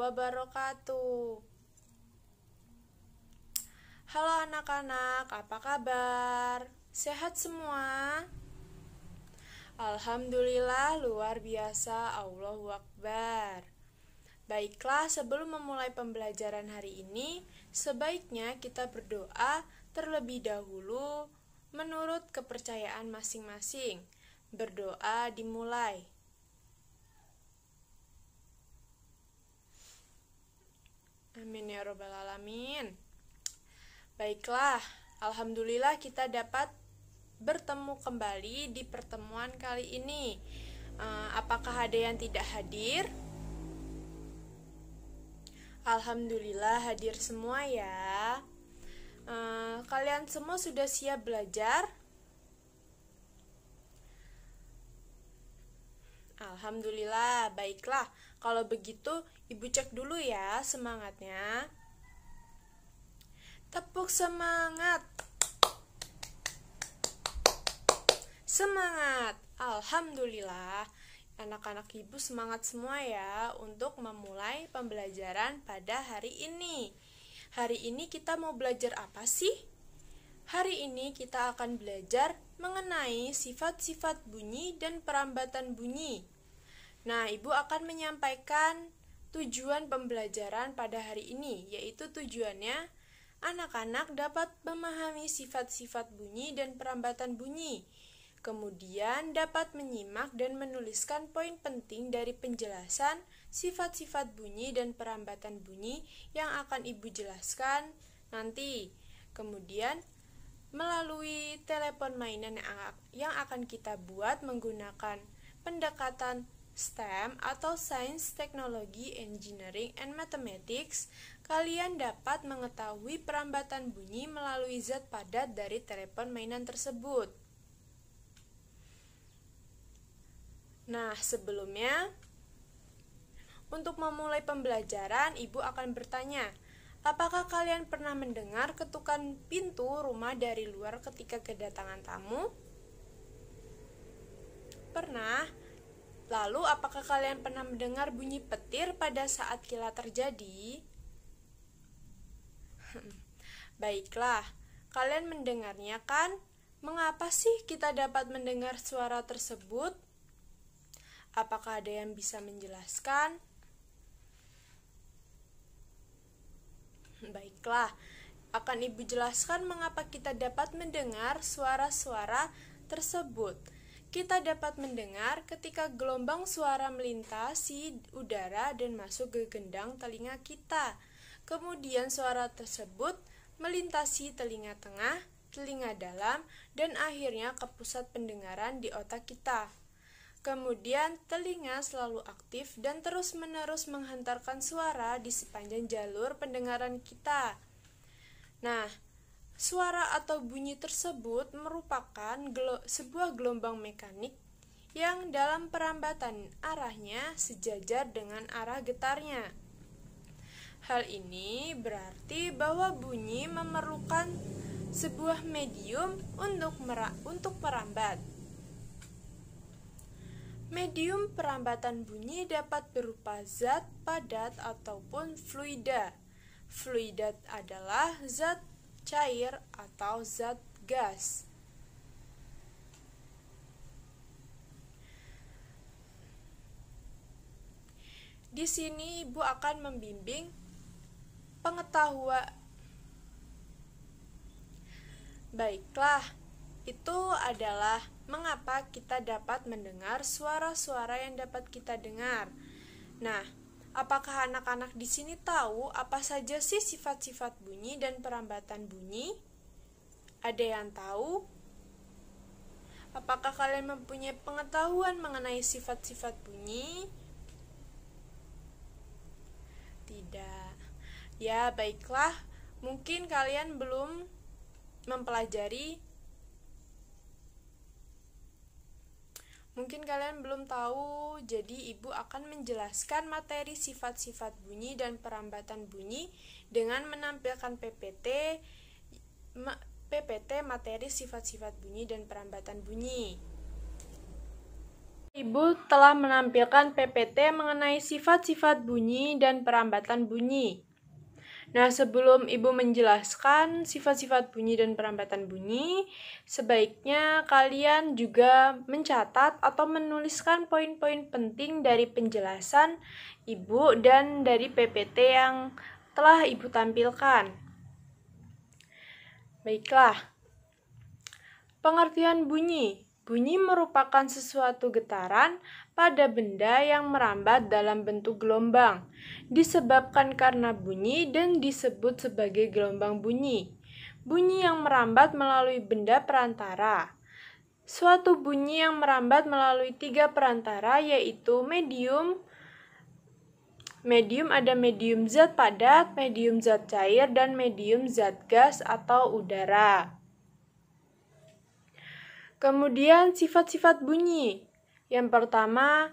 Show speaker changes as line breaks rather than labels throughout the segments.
wabarakatuh. Halo anak-anak, apa kabar? Sehat semua? Alhamdulillah, luar biasa, Allahu Akbar. Baiklah, sebelum memulai pembelajaran hari ini, sebaiknya kita berdoa terlebih dahulu menurut kepercayaan masing-masing. Berdoa dimulai. Amin ya robbal alamin. Baiklah, alhamdulillah kita dapat bertemu kembali di pertemuan kali ini. Apakah ada yang tidak hadir? Alhamdulillah hadir semua ya. Kalian semua sudah siap belajar? Alhamdulillah, baiklah. Kalau begitu, Ibu cek dulu ya semangatnya. Tepuk semangat. Semangat. Alhamdulillah. Anak-anak Ibu semangat semua ya untuk memulai pembelajaran pada hari ini. Hari ini kita mau belajar apa sih? Hari ini kita akan belajar mengenai sifat-sifat bunyi dan perambatan bunyi. Nah, Ibu akan menyampaikan tujuan pembelajaran pada hari ini, yaitu tujuannya anak-anak dapat memahami sifat-sifat bunyi dan perambatan bunyi. Kemudian dapat menyimak dan menuliskan poin penting dari penjelasan sifat-sifat bunyi dan perambatan bunyi yang akan Ibu jelaskan nanti. Kemudian melalui telepon mainan yang akan kita buat menggunakan pendekatan STEM atau Science, Technology, Engineering, and Mathematics, kalian dapat mengetahui perambatan bunyi melalui zat padat dari telepon mainan tersebut. Nah, sebelumnya, untuk memulai pembelajaran, Ibu akan bertanya, apakah kalian pernah mendengar ketukan pintu rumah dari luar ketika kedatangan tamu? Pernah? Lalu, apakah kalian pernah mendengar bunyi petir pada saat kilat terjadi? Baiklah, kalian mendengarnya kan? Mengapa sih kita dapat mendengar suara tersebut? Apakah ada yang bisa menjelaskan? Baiklah, akan Ibu jelaskan mengapa kita dapat mendengar suara-suara tersebut. Kita dapat mendengar ketika gelombang suara melintasi udara dan masuk ke gendang telinga kita. Kemudian suara tersebut melintasi telinga tengah, telinga dalam, dan akhirnya ke pusat pendengaran di otak kita. Kemudian telinga selalu aktif dan terus-menerus menghantarkan suara di sepanjang jalur pendengaran kita. Nah, suara atau bunyi tersebut merupakan sebuah gelombang mekanik yang dalam perambatan arahnya sejajar dengan arah getarnya. Hal ini berarti bahwa bunyi memerlukan sebuah medium untuk merambat. Medium perambatan bunyi dapat berupa zat padat ataupun fluida. Fluida adalah zat cair atau zat gas. Di sini Ibu akan membimbing pengetahuan. Baiklah, itu adalah mengapa kita dapat mendengar suara-suara yang dapat kita dengar. Nah, apakah anak-anak di sini tahu apa saja sih sifat-sifat bunyi dan perambatan bunyi? Ada yang tahu? Apakah kalian mempunyai pengetahuan mengenai sifat-sifat bunyi? Tidak. Ya, baiklah. Mungkin kalian belum mempelajari. Mungkin kalian belum tahu, jadi Ibu akan menjelaskan materi sifat-sifat bunyi dan perambatan bunyi dengan menampilkan PPT materi sifat-sifat bunyi dan perambatan bunyi. Ibu telah menampilkan PPT mengenai sifat-sifat bunyi dan perambatan bunyi. Nah, sebelum Ibu menjelaskan sifat-sifat bunyi dan perambatan bunyi, sebaiknya kalian juga mencatat atau menuliskan poin-poin penting dari penjelasan Ibu dan dari PPT yang telah Ibu tampilkan. Baiklah. Pengertian bunyi. Bunyi merupakan sesuatu getaran pada benda yang merambat dalam bentuk gelombang, disebabkan karena bunyi dan disebut sebagai gelombang bunyi. Bunyi yang merambat melalui benda perantara. Suatu bunyi yang merambat melalui 3 perantara yaitu medium. Medium ada medium zat padat, medium zat cair, dan medium zat gas atau udara. Kemudian sifat-sifat bunyi. Yang pertama,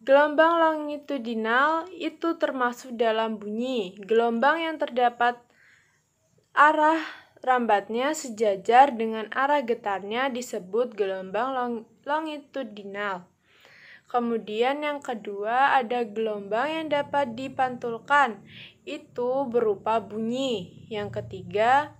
gelombang longitudinal itu termasuk dalam bunyi. Gelombang yang terdapat arah rambatnya sejajar dengan arah getarnya disebut gelombang longitudinal. Kemudian yang kedua ada gelombang yang dapat dipantulkan, itu berupa bunyi. Yang ketiga,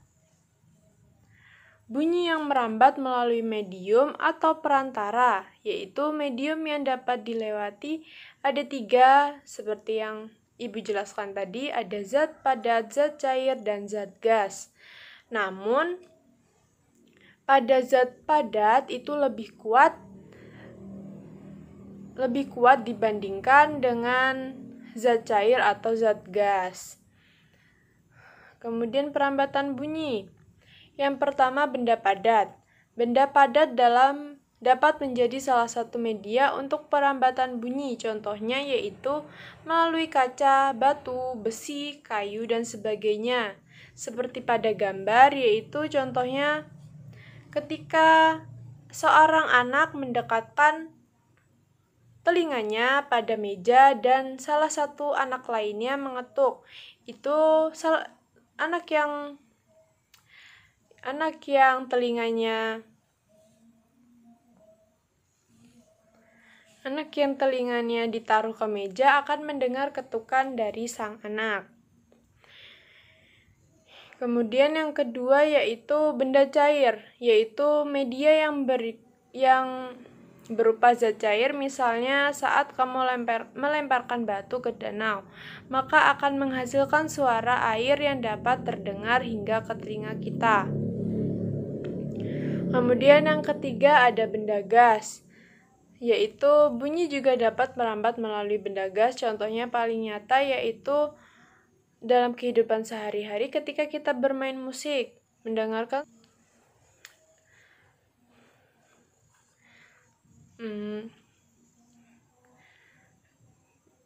bunyi yang merambat melalui medium atau perantara, yaitu medium yang dapat dilewati ada 3 seperti yang Ibu jelaskan tadi, ada zat padat, zat cair, dan zat gas. Namun, pada zat padat itu lebih kuat dibandingkan dengan zat cair atau zat gas. Kemudian perambatan bunyi. Yang pertama, benda padat. Benda padat dapat menjadi salah satu media untuk perambatan bunyi. Contohnya yaitu melalui kaca, batu, besi, kayu, dan sebagainya. Seperti pada gambar, yaitu contohnya ketika seorang anak mendekatkan telinganya pada meja dan salah satu anak lainnya mengetuk. Itu anak yang telinganya ditaruh ke meja akan mendengar ketukan dari sang anak. Kemudian yang kedua yaitu benda cair, yaitu media yang berupa zat cair. Misalnya saat kamu melemparkan batu ke danau, maka akan menghasilkan suara air yang dapat terdengar hingga ke telinga kita. Kemudian yang ketiga ada benda gas, yaitu bunyi juga dapat merambat melalui benda gas. Contohnya paling nyata yaitu dalam kehidupan sehari-hari ketika kita bermain musik, mendengarkan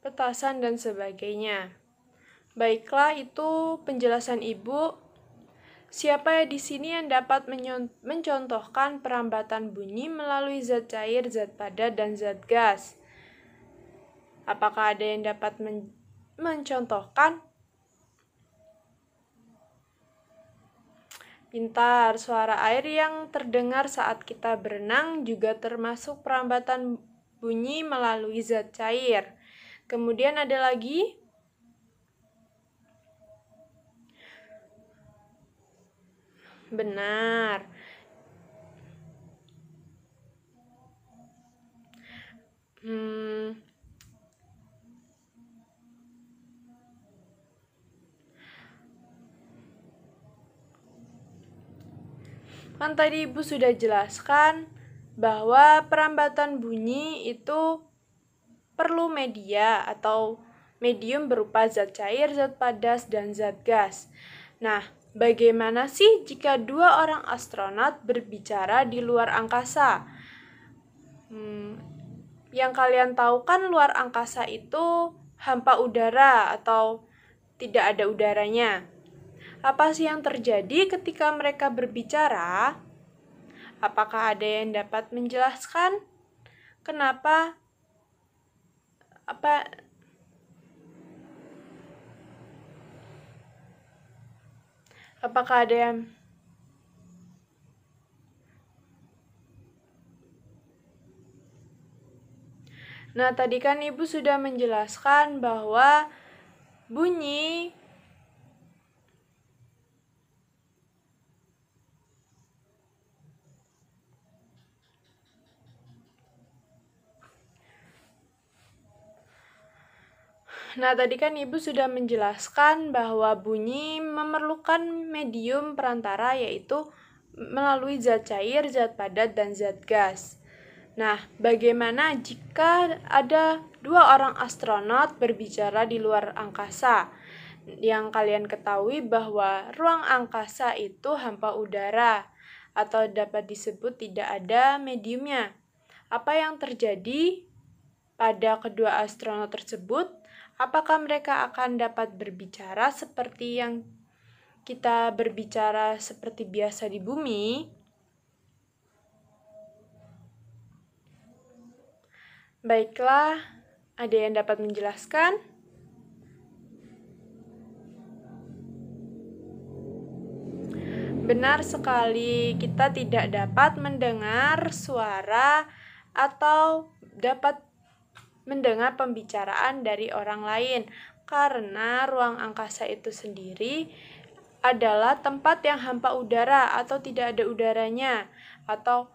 petasan dan sebagainya. Baiklah, itu penjelasan Ibu. Siapa di sini yang dapat mencontohkan perambatan bunyi melalui zat cair, zat padat, dan zat gas? Apakah ada yang dapat mencontohkan? Pintar, suara air yang terdengar saat kita berenang juga termasuk perambatan bunyi melalui zat cair. Kemudian ada lagi. Benar. Kan tadi Ibu sudah jelaskan bahwa perambatan bunyi itu perlu media atau medium berupa zat cair, zat padat, dan zat gas. Nah, bagaimana sih jika 2 orang astronot berbicara di luar angkasa? Yang kalian tahu kan luar angkasa itu hampa udara atau tidak ada udaranya. Apa sih yang terjadi ketika mereka berbicara? Apakah ada yang dapat menjelaskan kenapa? Apakah ada yang Nah, tadi kan Ibu sudah menjelaskan bahwa bunyi memerlukan medium perantara, yaitu melalui zat cair, zat padat, dan zat gas. Nah, bagaimana jika ada 2 orang astronot berbicara di luar angkasa? Yang kalian ketahui bahwa ruang angkasa itu hampa udara, atau dapat disebut tidak ada mediumnya. Apa yang terjadi pada kedua astronot tersebut? Apakah mereka akan dapat berbicara seperti yang kita berbicara seperti biasa di bumi? Baiklah, ada yang dapat menjelaskan? Benar sekali, kita tidak dapat mendengar suara atau dapat mendengar pembicaraan dari orang lain, karena ruang angkasa itu sendiri adalah tempat yang hampa udara atau tidak ada udaranya, atau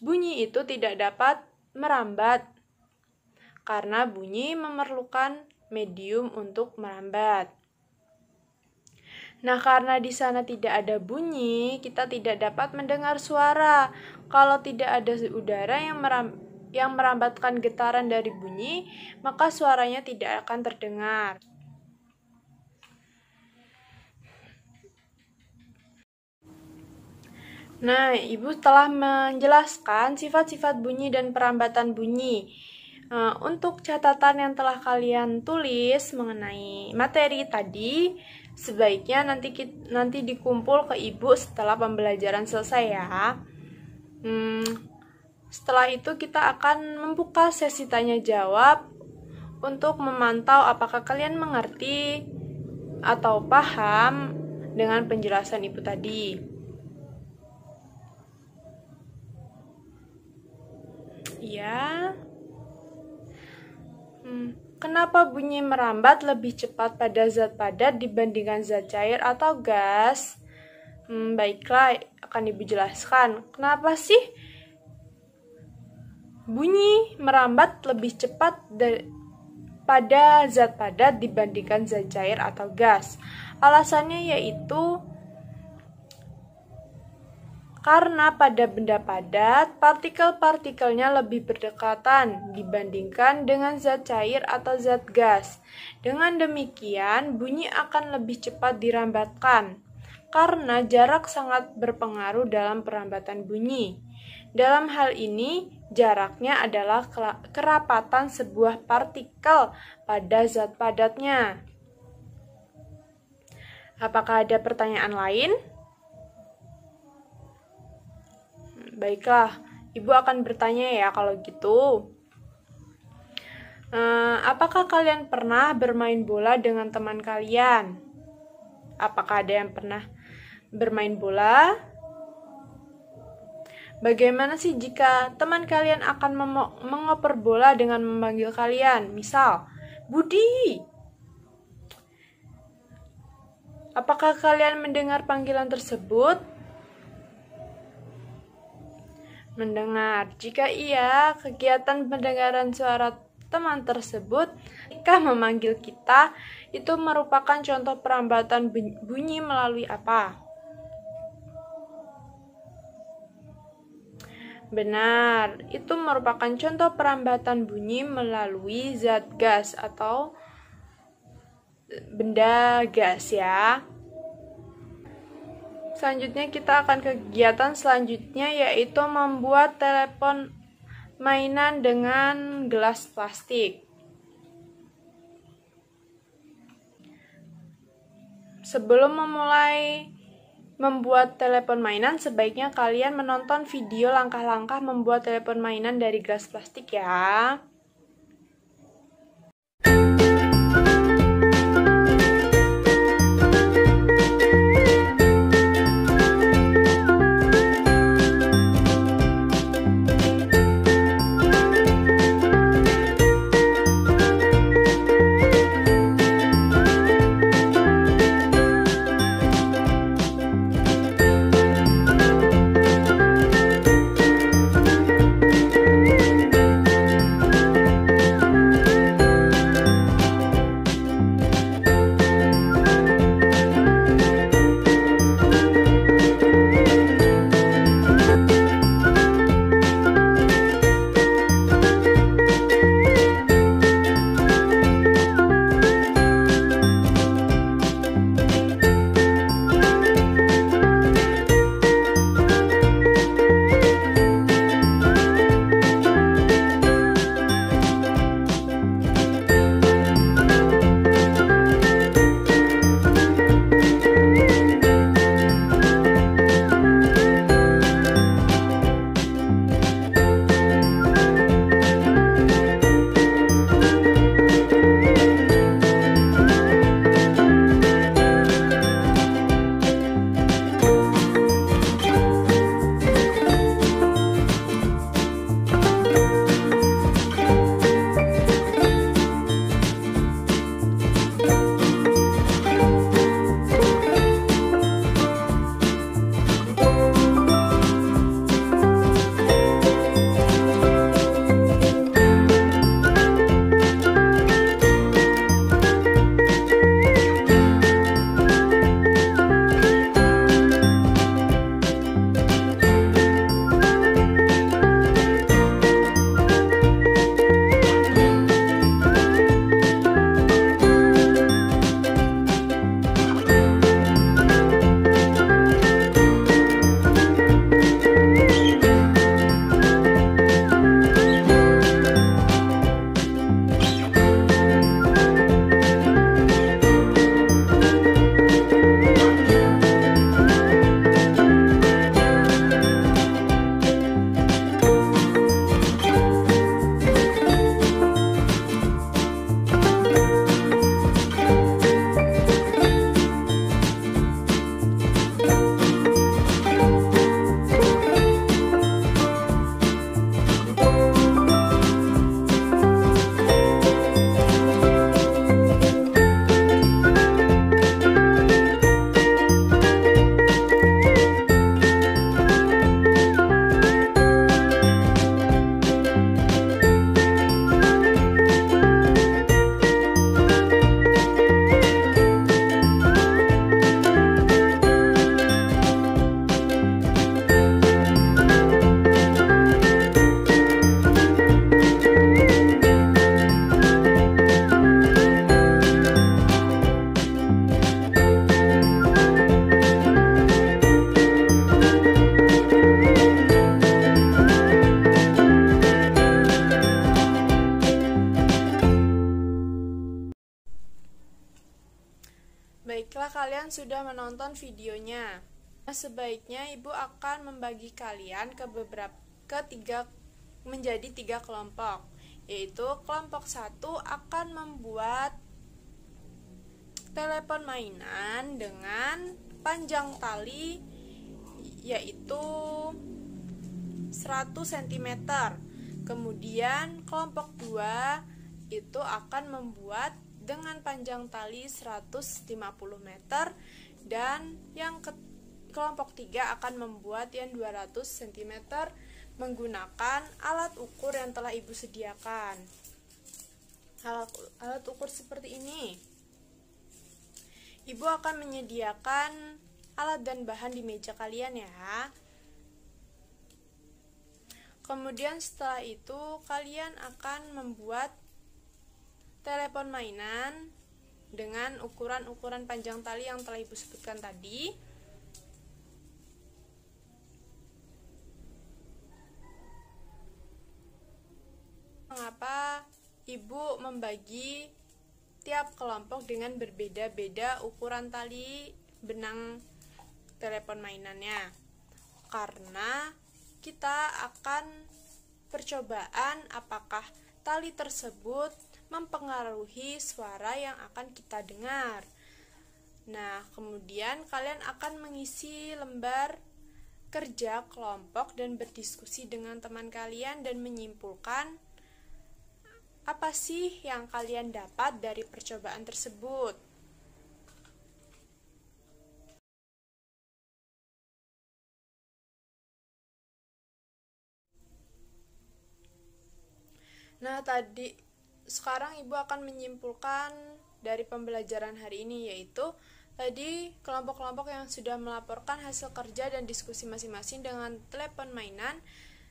bunyi itu tidak dapat merambat, karena bunyi memerlukan medium untuk merambat. Nah, karena di sana tidak ada bunyi, kita tidak dapat mendengar suara. Kalau tidak ada udara yang merambatkan getaran dari bunyi, maka suaranya tidak akan terdengar. Nah, Ibu telah menjelaskan sifat-sifat bunyi dan perambatan bunyi. Untuk catatan yang telah kalian tulis mengenai materi tadi, sebaiknya nanti dikumpul ke Ibu setelah pembelajaran selesai ya. Setelah itu kita akan membuka sesi tanya jawab untuk memantau apakah kalian mengerti atau paham dengan penjelasan Ibu tadi. Ya. Kenapa bunyi merambat lebih cepat pada zat padat dibandingkan zat cair atau gas? Baiklah, akan Ibu jelaskan. Kenapa sih bunyi merambat lebih cepat pada zat padat dibandingkan zat cair atau gas? Alasannya yaitu karena pada benda padat, partikel-partikelnya lebih berdekatan dibandingkan dengan zat cair atau zat gas. Dengan demikian, bunyi akan lebih cepat dirambatkan, karena jarak sangat berpengaruh dalam perambatan bunyi. Dalam hal ini, jaraknya adalah kerapatan sebuah partikel pada zat padatnya. Apakah ada pertanyaan lain? Baiklah, Ibu akan bertanya ya kalau gitu. Apakah kalian pernah bermain bola dengan teman kalian? Apakah ada yang pernah bermain bola? Bagaimana sih jika teman kalian akan mengoper bola dengan memanggil kalian? Misal, Budi. Apakah kalian mendengar panggilan tersebut? Mendengar. Jika iya, kegiatan pendengaran suara teman tersebut ketika memanggil kita itu merupakan contoh perambatan bunyi melalui apa? Benar, itu merupakan contoh perambatan bunyi melalui zat gas atau benda gas ya. Selanjutnya kita akan kegiatan selanjutnya, yaitu membuat telepon mainan dengan gelas plastik. Sebelum memulai membuat telepon mainan, sebaiknya kalian menonton video langkah-langkah membuat telepon mainan dari gelas plastik ya. sudah menonton videonya. Nah, sebaiknya Ibu akan membagi kalian menjadi 3 kelompok, yaitu kelompok 1 akan membuat telepon mainan dengan panjang tali yaitu 100 cm. Kemudian kelompok 2 itu akan membuat dengan panjang tali 150 meter, dan kelompok 3 akan membuat yang 200 cm menggunakan alat ukur yang telah Ibu sediakan. Alat ukur seperti ini. Ibu akan menyediakan alat dan bahan di meja kalian ya. Kemudian setelah itu kalian akan membuat telepon mainan dengan ukuran-ukuran panjang tali yang telah Ibu sebutkan tadi. Mengapa Ibu membagi tiap kelompok dengan berbeda-beda ukuran tali benang telepon mainannya? Karena kita akan percobaan apakah tali tersebut mempengaruhi suara yang akan kita dengar. Nah, kemudian kalian akan mengisi lembar kerja kelompok dan berdiskusi dengan teman kalian dan menyimpulkan apa sih yang kalian dapat dari percobaan tersebut. Nah, sekarang Ibu akan menyimpulkan dari pembelajaran hari ini, yaitu tadi kelompok-kelompok yang sudah melaporkan hasil kerja dan diskusi masing-masing dengan telepon mainan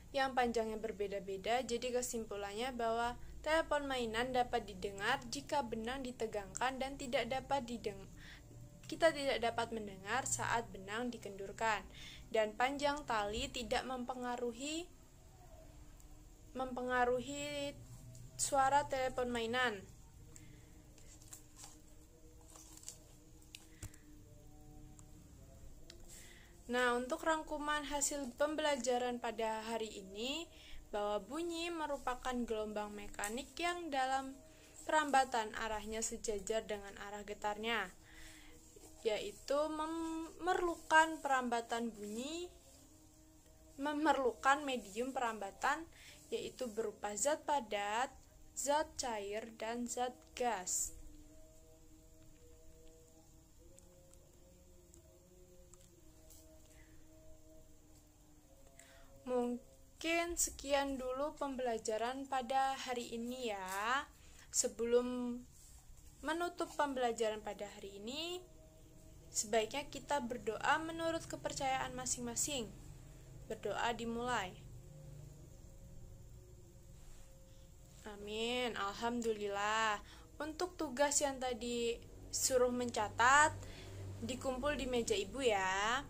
yang panjangnya berbeda-beda. Jadi kesimpulannya bahwa telepon mainan dapat didengar jika benang ditegangkan dan kita tidak dapat mendengar saat benang dikendurkan, dan panjang tali tidak mempengaruhi suara telepon mainan. Nah, untuk rangkuman hasil pembelajaran pada hari ini, bahwa bunyi merupakan gelombang mekanik yang dalam perambatan arahnya sejajar dengan arah getarnya, yaitu memerlukan medium perambatan, yaitu berupa zat padat, zat cair, dan zat gas. Mungkin sekian dulu pembelajaran pada hari ini ya. Sebelum menutup pembelajaran pada hari ini, sebaiknya kita berdoa menurut kepercayaan masing-masing. Berdoa dimulai. Amin. Alhamdulillah. Untuk tugas yang tadi suruh mencatat, dikumpul di meja Ibu ya.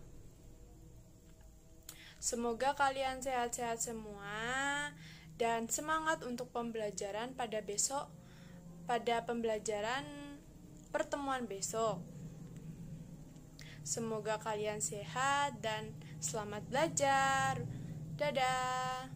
Semoga kalian sehat-sehat semua dan semangat untuk pembelajaran pada pembelajaran pertemuan besok. Semoga kalian sehat dan selamat belajar. Dadah.